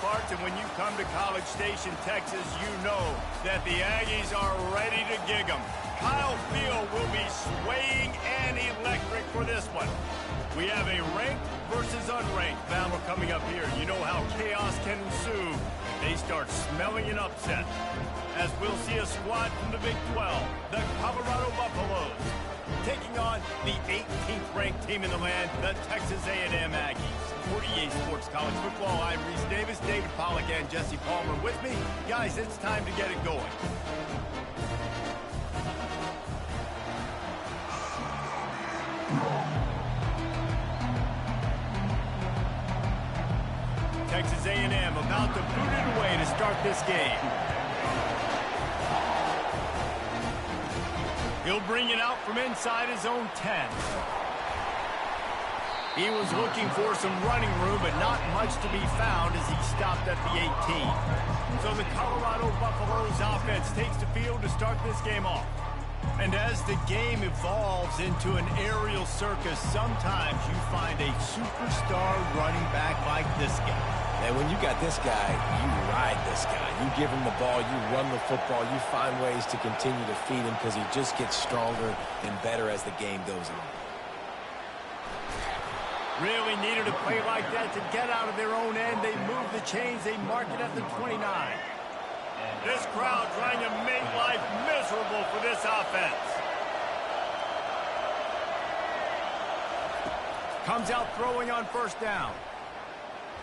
parts, and when you come to College Station, Texas, you know that the Aggies are ready to gig 'em. Kyle Field will be swaying and electric for this one. We have a ranked versus unranked battle coming up here. You know how chaos can ensue if they start smelling an upset. As we'll see a squad from the Big 12, the Colorado Buffaloes, taking on the 18th ranked team in the land, the Texas A&M Aggies. For EA Sports College Football, I'm Reese Davis, David Pollack, and Jesse Palmer with me. Guys, it's time to get it going. Texas A&M about to boot it away to start this game. He'll bring it out from inside his own 10. He was looking for some running room, but not much to be found as he stopped at the 18. So the Colorado Buffaloes offense takes the field to start this game off. And as the game evolves into an aerial circus, sometimes you find a superstar running back like this guy. And when you got this guy, you ride this guy. You give him the ball, you run the football, you find ways to continue to feed him because he just gets stronger and better as the game goes on. Really needed a play like that to get out of their own end. They move the chains, they mark it at the 29. This crowd trying to make life miserable for this offense. Comes out throwing on first down.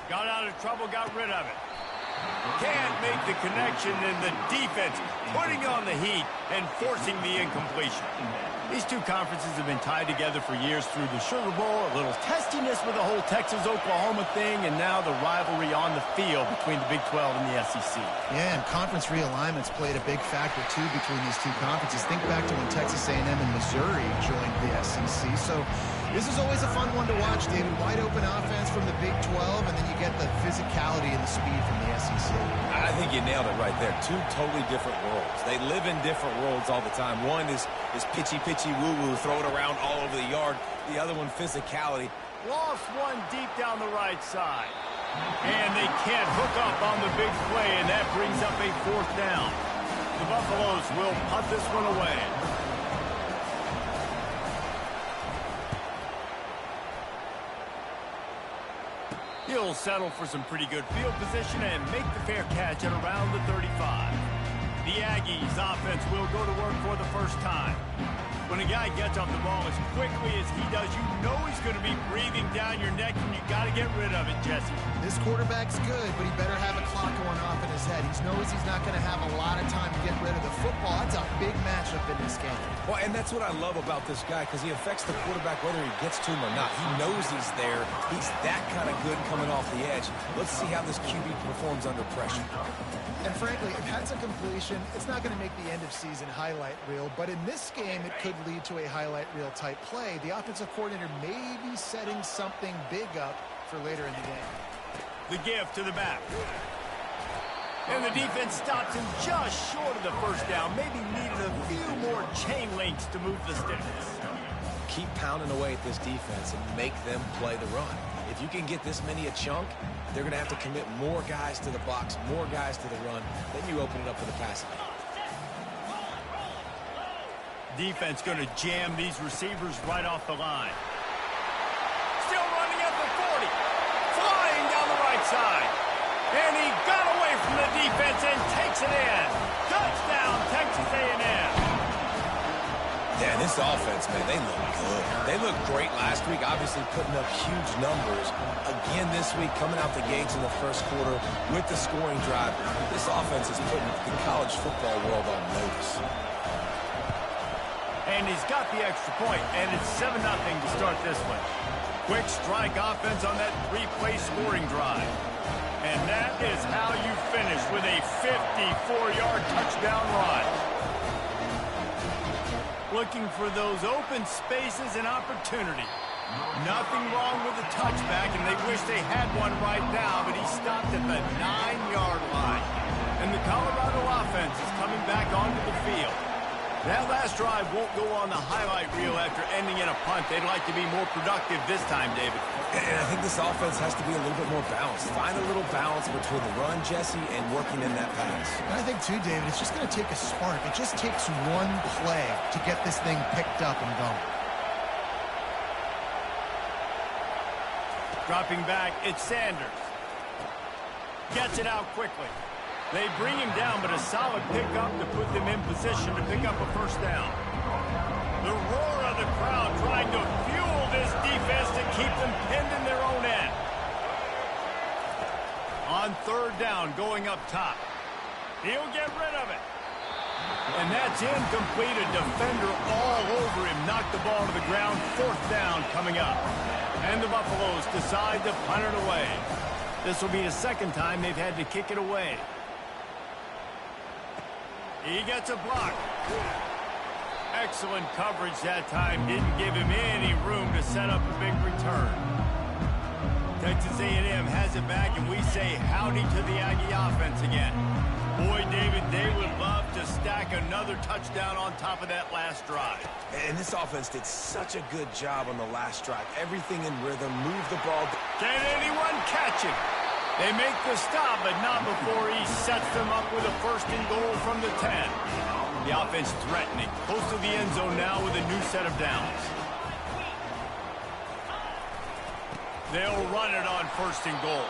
Got out of trouble, got rid of it. Can't make the connection, and the defense putting on the heat and forcing the incompletion. These two conferences have been tied together for years through the Sugar Bowl, a little testiness with the whole Texas-Oklahoma thing, and now the rivalry on the field between the Big 12 and the SEC. Yeah, and conference realignments played a big factor, too, between these two conferences. Think back to when Texas A&M and Missouri joined the SEC. So this is always a fun one to watch, David. Wide open offense from the Big 12, and then you get the physicality and the speed from the SEC. I think you nailed it right there. Two totally different worlds. They live in different worlds all the time. One is pitchy woo-woo, throw it around all over the yard. The other one, physicality. Lost one deep down the right side. And they can't hook up on the big play, and that brings up a fourth down. The Buffaloes will punt this one away. He'll settle for some pretty good field position and make the fair catch at around the 35. The Aggies offense will go to work for the first time. When a guy gets off the ball as quickly as he does, you know he's going to be breathing down your neck, and you got to get rid of it, Jesse. This quarterback's good, but he better have a clock going off in his head. He knows he's not going to have a lot of time to get rid of the football. That's a big matchup in this game. Well, and that's what I love about this guy, because he affects the quarterback whether he gets to him or not. He knows he's there. He's that kind of good coming off the edge. Let's see how this QB performs under pressure. And frankly, if that's a completion, it's not going to make the end-of-season highlight reel. But in this game, it could lead to a highlight reel type play. The offensive coordinator may be setting something big up for later in the game. The give to the back. And the defense stops him just short of the first down. Maybe needed a few more chain links to move the sticks. Keep pounding away at this defense and make them play the run. If you can get this many a chunk, they're going to have to commit more guys to the box, more guys to the run. Then you open it up for the passing game. Defense going to jam these receivers right off the line. Still running at the 40. Flying down the right side. And he got away from the defense and takes it in. Touchdown, Texas A&M. Yeah, this offense, man, they look good. They looked great last week, obviously putting up huge numbers. Again this week, coming out the gates in the first quarter with the scoring drive. This offense is putting the college football world on notice. And he's got the extra point, and it's 7-0 to start this one. Quick strike offense on that three-play scoring drive. And that is how you finish with a 54-yard touchdown run. Looking for those open spaces and opportunity. Nothing wrong with the touchback, and they wish they had one right now, but he stopped at the 9-yard line. And the Colorado offense is coming back onto the field. That last drive won't go on the highlight reel after ending in a punt. They'd like to be more productive this time, David. And I think this offense has to be a little bit more balanced. Find a little balance between the run, Jesse, and working in that pass. And I think, too, David, it's just going to take a spark. It just takes one play to get this thing picked up and going. Dropping back, it's Sanders. Gets it out quickly. They bring him down, but a solid pickup to put them in position to pick up a first down. The roar of the crowd trying to fuel this defense to keep them pinned in their own end. On third down, going up top. He'll get rid of it. And that's incomplete. A defender all over him. Knocked the ball to the ground. Fourth down coming up. And the Buffaloes decide to punt it away. This will be the second time they've had to kick it away. He gets a block. Excellent coverage that time. Didn't give him any room to set up a big return. Texas A&M has it back, and we say howdy to the Aggie offense again. Boy, David, they would love to stack another touchdown on top of that last drive. And this offense did such a good job on the last drive. Everything in rhythm, move the ball. Can anyone catch him? They make the stop, but not before he sets them up with a first and goal from the 10. The offense threatening. Close to the end zone now with a new set of downs. They'll run it on first and goal.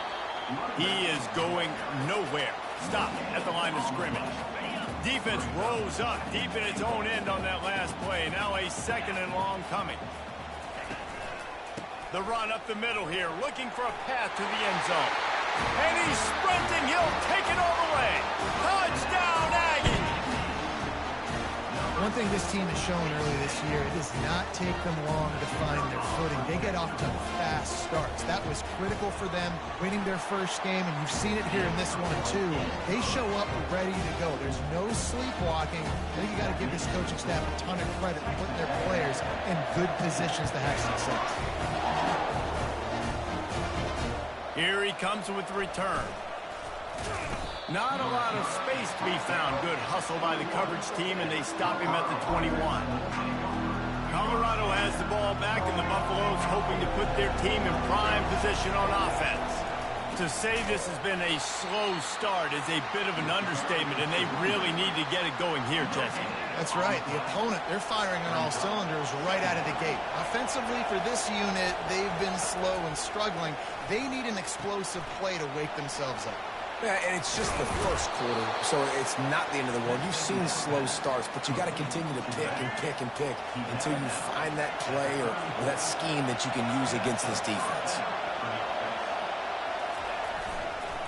He is going nowhere. Stop at the line of scrimmage. Defense rose up deep in its own end on that last play. Now a second and long coming. The run up the middle here, looking for a path to the end zone. And he's sprinting. He'll take it all the way. Touchdown, Aggie! One thing this team has shown early this year, it does not take them long to find their footing. They get off to fast starts. That was critical for them winning their first game, and you've seen it here in this one, too. They show up ready to go. There's no sleepwalking. I think you got to give this coaching staff a ton of credit for putting their players in good positions to have success. Here he comes with the return. Not a lot of space to be found. Good hustle by the coverage team, and they stop him at the 21. Colorado has the ball back, and the Buffaloes hoping to put their team in prime position on offense. To say this has been a slow start is a bit of an understatement, and they really need to get it going here, Jesse. That's right. The opponent, they're firing on all cylinders right out of the gate. Offensively, for this unit, they've been slow and struggling. They need an explosive play to wake themselves up. Yeah, and it's just the first quarter, so it's not the end of the world. You've seen slow starts, but you got to continue to pick and pick and pick until you find that play or that scheme that you can use against this defense.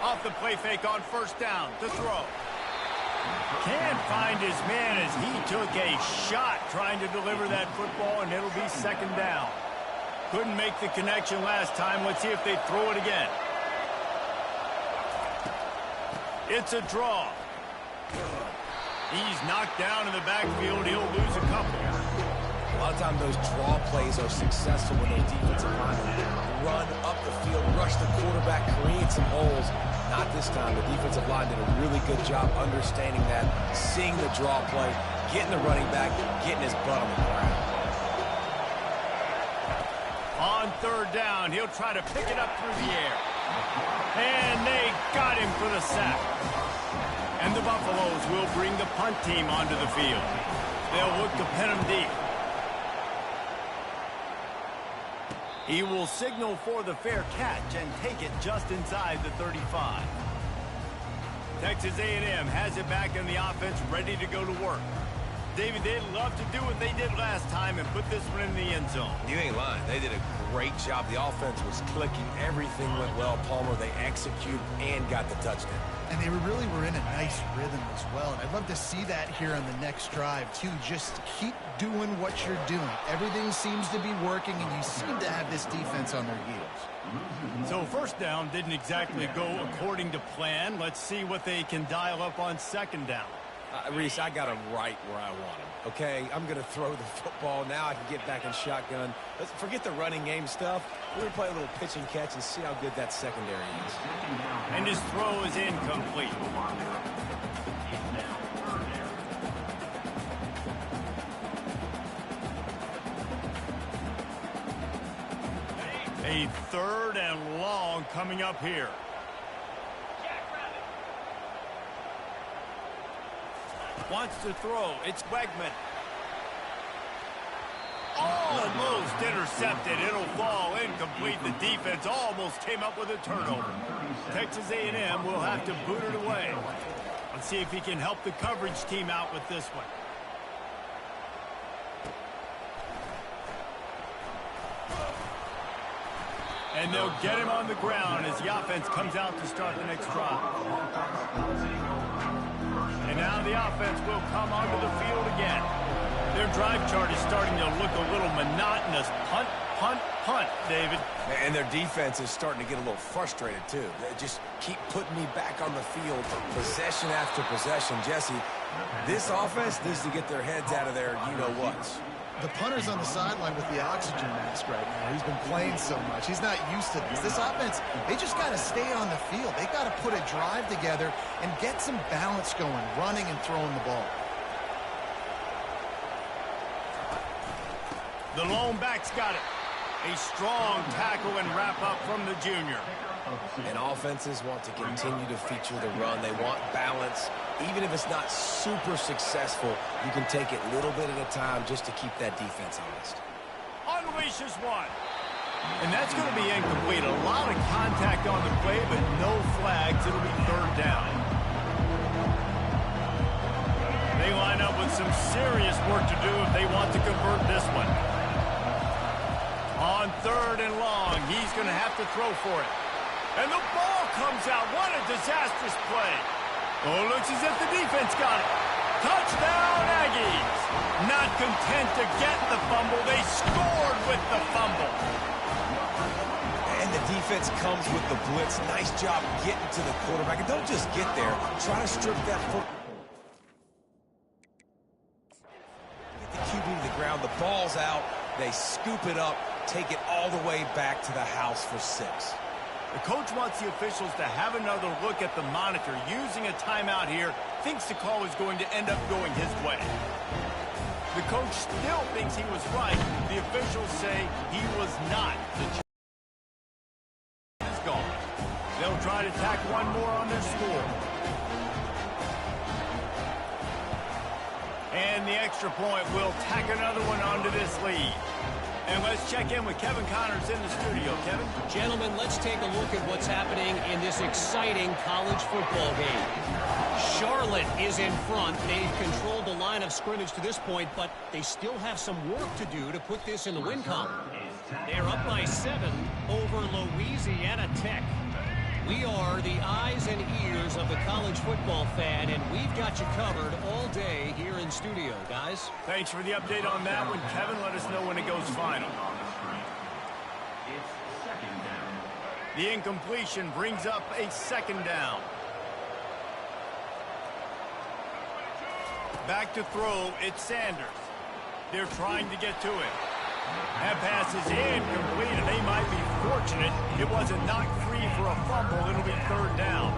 Off the play fake on first down to throw. Can't find his man as he took a shot trying to deliver that football, and it'll be second down. Couldn't make the connection last time. Let's see if they throw it again. It's a draw. He's knocked down in the backfield. He'll lose a couple. A lot of times those draw plays are successful when those defensive linemen run up the field, rush the quarterback, create some holes. Not this time. The defensive line did a really good job understanding that, seeing the draw play, getting the running back, getting his butt on the ground. On third down, he'll try to pick it up through the air. And they got him for the sack. And the Buffaloes will bring the punt team onto the field. They'll look to pin him deep. He will signal for the fair catch and take it just inside the 35. Texas A&M has it back in the offense, ready to go to work. David, they'd love to do what they did last time and put this one in the end zone. You ain't lying. They did a great job. The offense was clicking. Everything went well. Palmer, they executed and got the touchdown. And they really were in a nice rhythm as well. And I'd love to see that here on the next drive, too. Just keep doing what you're doing. Everything seems to be working, and you seem to have this defense on their heels. So first down didn't exactly go according to plan. Let's see what they can dial up on second down. Reese, I got him right where I want him, okay? I'm going to throw the football. Now I can get back in shotgun. Let's forget the running game stuff. We're going to play a little pitch and catch and see how good that secondary is. And his throw is incomplete. A 3rd and long coming up here. Wants to throw. It's Wegman. Almost intercepted. It'll fall incomplete. The defense almost came up with a turnover. Texas A&M will have to boot it away. Let's see if he can help the coverage team out with this one. And they'll get him on the ground as the offense comes out to start the next drive. And now the offense will come onto the field again. Their drive chart is starting to look a little monotonous. Punt, punt, punt, David. And their defense is starting to get a little frustrated, too. They just keep putting me back on the field, possession after possession. Jesse, this offense needs to get their heads out of their you-know-whats. The punter's on the sideline with the oxygen mask right now. He's been playing so much. He's not used to this. This offense, they just got to stay on the field. They got to put a drive together and get some balance going, running and throwing the ball. The lone back's got it. A strong tackle and wrap-up from the junior. And offenses want to continue to feature the run. They want balance. Even if it's not super successful, you can take it little bit at a time just to keep that defense honest. Unleashes one. And that's going to be incomplete. A lot of contact on the play, but no flags. It'll be 3rd down. They line up with some serious work to do if they want to convert this one. On 3rd and long, he's going to have to throw for it. And the ball comes out. What a disastrous play. Oh, looks as if the defense got it. Touchdown, Aggies. Not content to get the fumble, they scored with the fumble. And the defense comes with the blitz. Nice job getting to the quarterback. And don't just get there. Try to strip that foot. Get the QB to the ground. The ball's out. They scoop it up, take it all the way back to the house for 6. The coach wants the officials to have another look at the monitor. Using a timeout here, thinks the call is going to end up going his way. The coach still thinks he was right. The officials say he was not. The is gone. They'll try to tack one more on their score. And the extra point will tack another one onto this lead. And let's check in with Kevin Connors in the studio. Kevin? Gentlemen, let's take a look at what's happening in this exciting college football game. Charlotte is in front. They've controlled the line of scrimmage to this point, but they still have some work to do to put this in the win column. They're up by 7 over Louisiana Tech. We are the eyes and ears of the college football fan, and we've got you covered all day here in studio, guys. Thanks for the update on that one, Kevin. Let us know when it goes final. The incompletion brings up a 2nd down. Back to throw, it's Sanders. They're trying to get to it. That pass is incomplete, and they might be fortunate it wasn't knocked free for a fumble. It'll be 3rd down.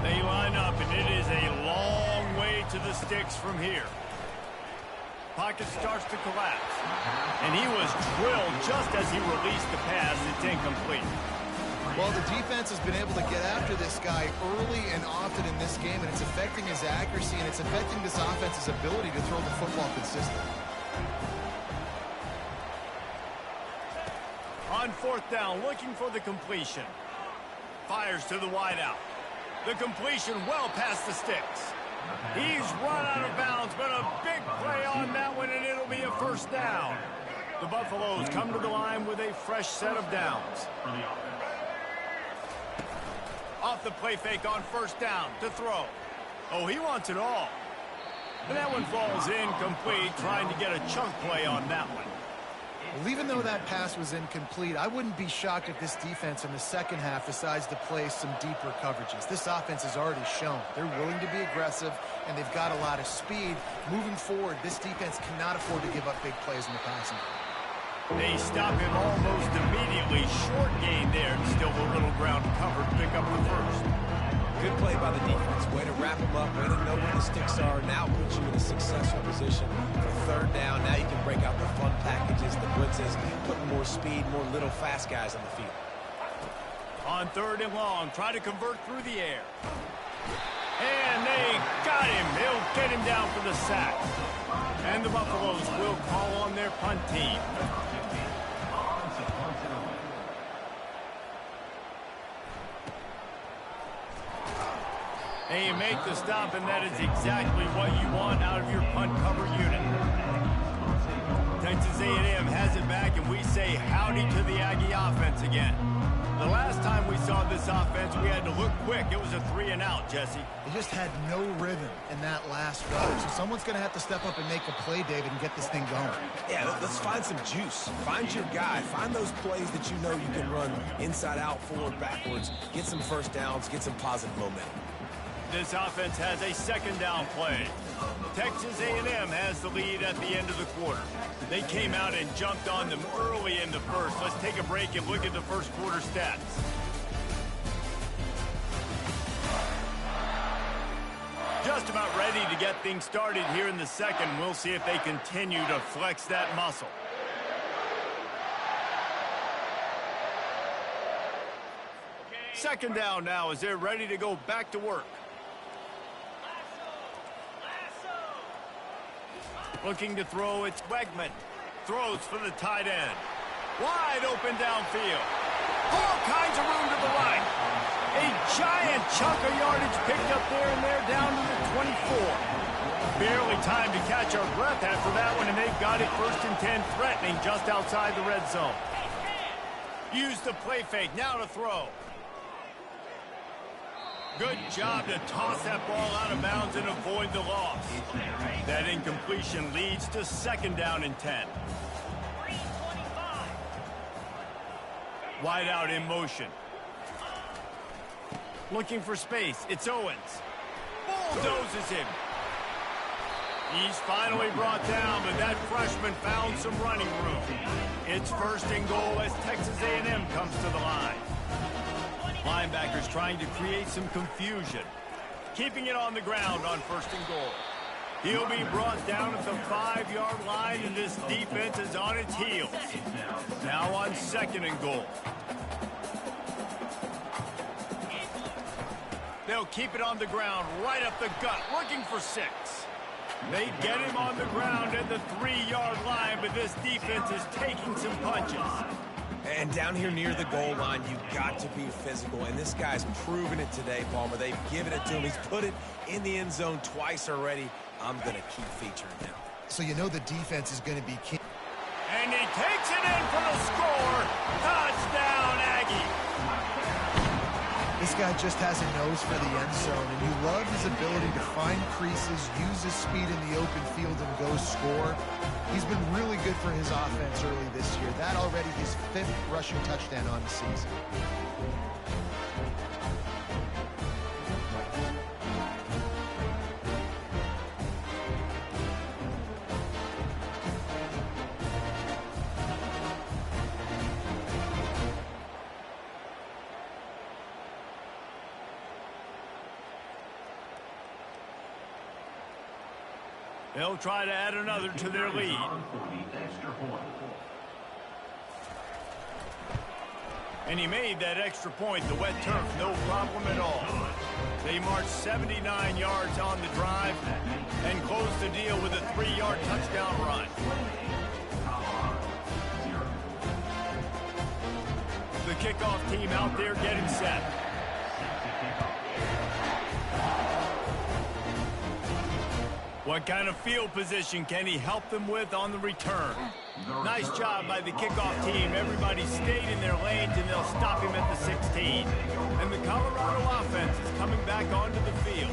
They line up, and it is a long way to the sticks from here. Pocket starts to collapse. And he was drilled just as he released the pass. It's incomplete. Well, the defense has been able to get after this guy early and often in this game, and it's affecting his accuracy, and it's affecting this offense's ability to throw the football consistently. On 4th down, looking for the completion. Fires to the wideout. The completion well past the sticks. He's run out of bounds, but a big play on that one, and it'll be a 1st down. The Buffaloes come to the line with a fresh set of downs. Off the play fake on 1st down to throw. Oh, he wants it all. And that one falls incomplete, trying to get a chunk play on that one. Well, even though that pass was incomplete, I wouldn't be shocked if this defense in the 2nd half decides to play some deeper coverages. This offense has already shown they're willing to be aggressive, and they've got a lot of speed. Moving forward, this defense cannot afford to give up big plays in the passing game. They stop him almost immediately. Short gain there, and still a little ground covered. Pick up the 1st. Good play by the defense. Way to wrap them up. Way to know where the sticks are. Now puts you in a successful position for 3rd down. Now you can break out the fun packages packages, the blitzes, putting more speed, more little fast guys on the field. On 3rd and long, try to convert through the air. And they got him. They'll get him down for the sack. And the Buffaloes will call on their punt team. And you make the stop, and that is exactly what you want out of your punt cover unit. Texas A&M has it back, and we say howdy to the Aggie offense again. The last time we saw this offense, we had to look quick. It was a 3-and-out, Jesse. They just had no rhythm in that last drive. So someone's going to have to step up and make a play, David, and get this thing going. Yeah, let's find some juice. Find your guy. Find those plays that you know you can run inside out, forward, backwards. Get some first downs. Get some positive momentum. This offense has a 2nd down play. Texas A&M has the lead at the end of the quarter. They came out and jumped on them early in the first. Let's take a break and look at the first quarter stats. Just about ready to get things started here in the second. We'll see if they continue to flex that muscle. Second down now as they're ready to go back to work. Looking to throw, it's Wegman. Throws for the tight end. Wide open downfield. All kinds of room to the right. A giant chunk of yardage picked up there, and they're down to the 24. Barely time to catch our breath after that one, and they've got it 1st and 10, threatening just outside the red zone. Use the play fake, now to throw. Good job to toss that ball out of bounds and avoid the loss. That incompletion leads to 2nd down and 10. Wide out in motion. Looking for space. It's Owens. Bulldozes him. He's finally brought down, but that freshman found some running room. It's 1st and goal as Texas A&M comes to the line. Linebackers trying to create some confusion. Keeping it on the ground on 1st and goal. He'll be brought down at the 5-yard line, and this defense is on its heels. Now on 2nd and goal. They'll keep it on the ground, right up the gut, looking for 6. They get him on the ground at the 3-yard line, but this defense is taking some punches. And down here near the goal line, you've got to be physical. And this guy's proven it today, Palmer. They've given it to him. He's put it in the end zone twice already. I'm going to keep featuring him. So you know the defense is going to be key. And he takes it in for the score. Touchdown, Aggie. This guy just has a nose for the end zone, and you love his ability to find creases, use his speed in the open field, and go score. He's been really good for his offense early this year. That already his 5th rushing touchdown on the season. They'll try to add another to their lead. And he made that extra point, the wet turf, no problem at all. They marched 79 yards on the drive and closed the deal with a 3-yard touchdown run. The kickoff team out there getting set. What kind of field position can he help them with on the return? Nice job by the kickoff team. Everybody stayed in their lanes, and they'll stop him at the 16. And the Colorado offense is coming back onto the field.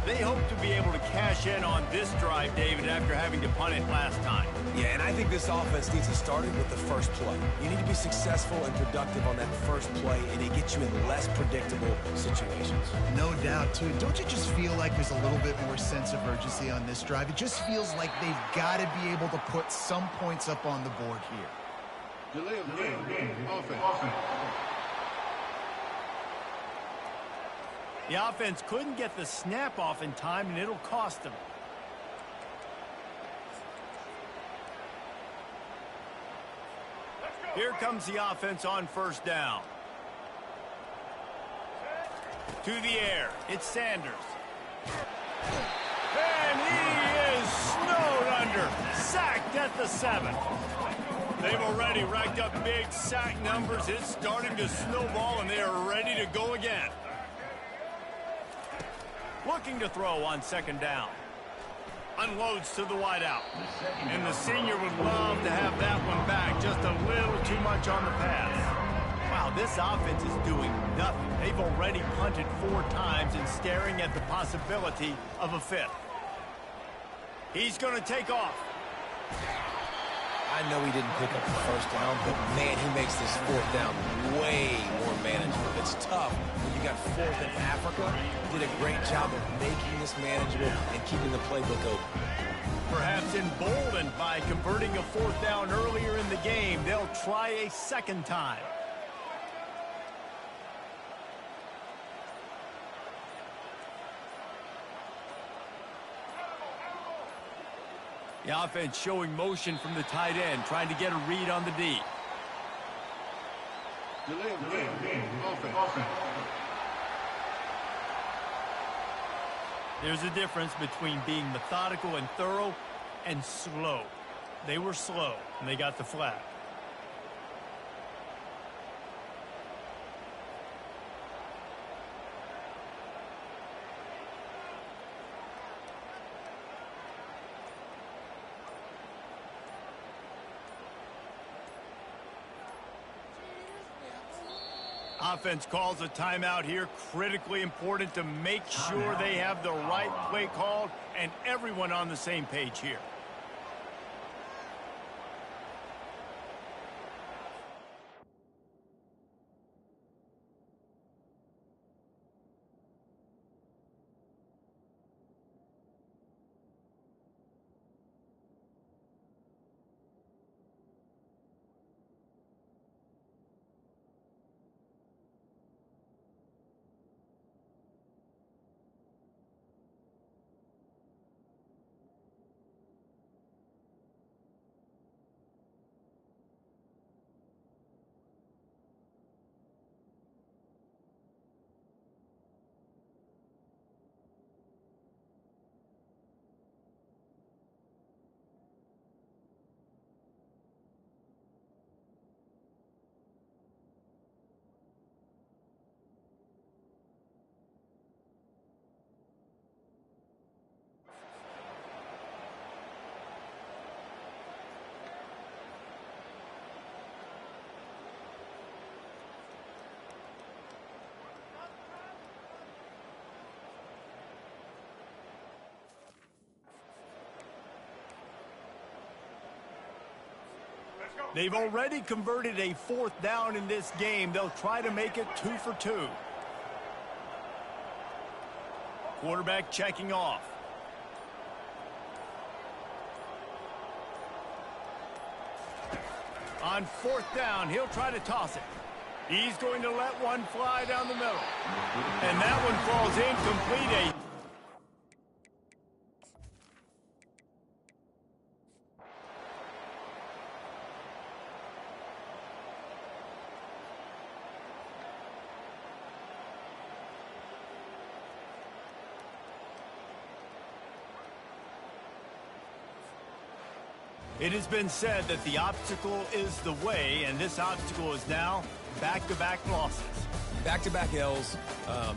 They hope to be able to cash in on this drive, David, after having to punt it last time. Yeah, and I think this offense needs to start with the first play. You need to be successful and productive on that first play, and it gets you in less predictable situations. No doubt, too. Don't you just feel like there's a little bit more sense of urgency on this drive? It just feels like they've got to be able to put some points up on the board here. Delay of game, offense. The offense couldn't get the snap off in time, and it'll cost them. Here comes the offense on first down. To the air, it's Sanders. And he is snowed under, sacked at the 7. They've already racked up big sack numbers. It's starting to snowball, and they are ready to go again. Looking to throw on second down. Unloads to the wideout. And the senior would love to have that one back. Just a little too much on the pass. Wow, this offense is doing nothing. They've already punted 4 times and staring at the possibility of a 5th. He's going to take off. I know he didn't pick up the first down, but, man, he makes this 4th down way more manageable. It's tough when you got 4th in Africa. He did a great job of making this manageable and keeping the playbook open. Perhaps emboldened by converting a 4th down earlier in the game, they'll try a second time. The offense showing motion from the tight end, trying to get a read on the D. There's a difference between being methodical and thorough and slow. They were slow, and they got the flag. Offense calls a timeout here. Critically important to make sure they have the right play called and everyone on the same page here. They've already converted a 4th down in this game. They'll try to make it 2 for 2. Quarterback checking off. On 4th down, he'll try to toss it. He's going to let one fly down the middle. And that one falls incomplete. It has been said that the obstacle is the way, and this obstacle is now back-to-back losses. Back-to-back L's.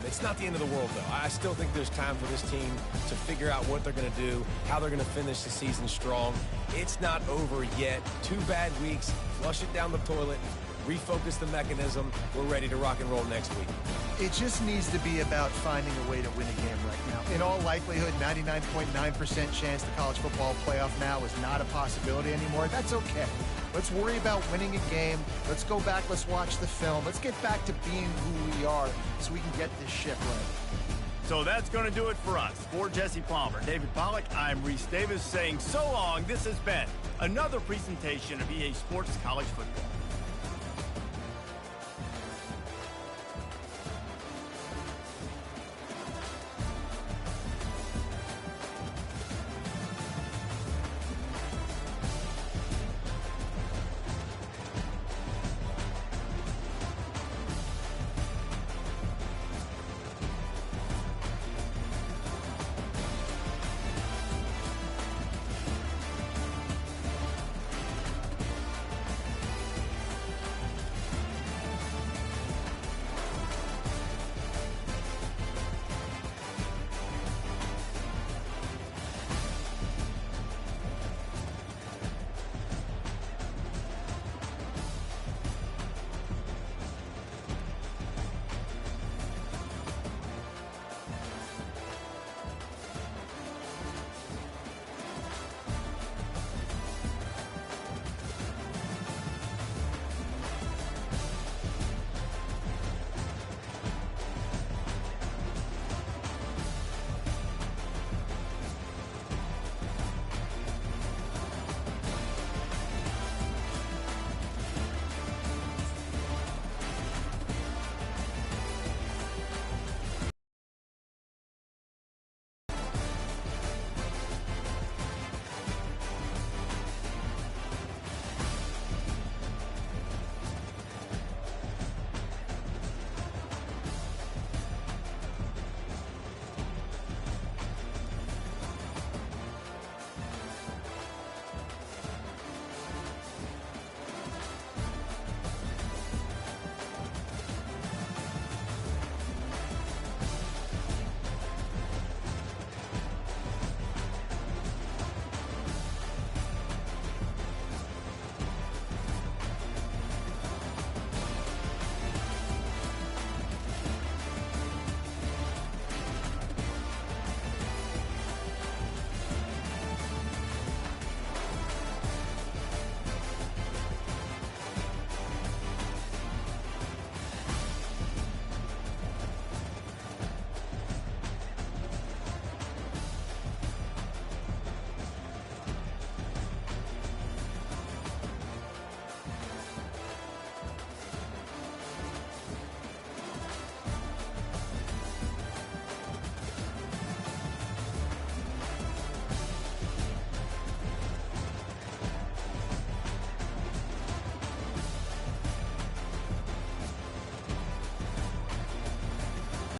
It's not the end of the world, though. I still think there's time for this team to figure out what they're going to do, how they're going to finish the season strong. It's not over yet. 2 bad weeks. Flush it down the toilet. Refocus the mechanism. We're ready to rock and roll next week. It just needs to be about finding a way to win a game right now. In all likelihood, 99.9% chance the college football playoff now is not a possibility anymore. That's okay. Let's worry about winning a game. Let's go back. Let's watch the film. Let's get back to being who we are so we can get this ship right. So that's going to do it for us. For Jesse Palmer, David Pollack, I'm Reese Davis saying so long. This has been another presentation of EA Sports College Football.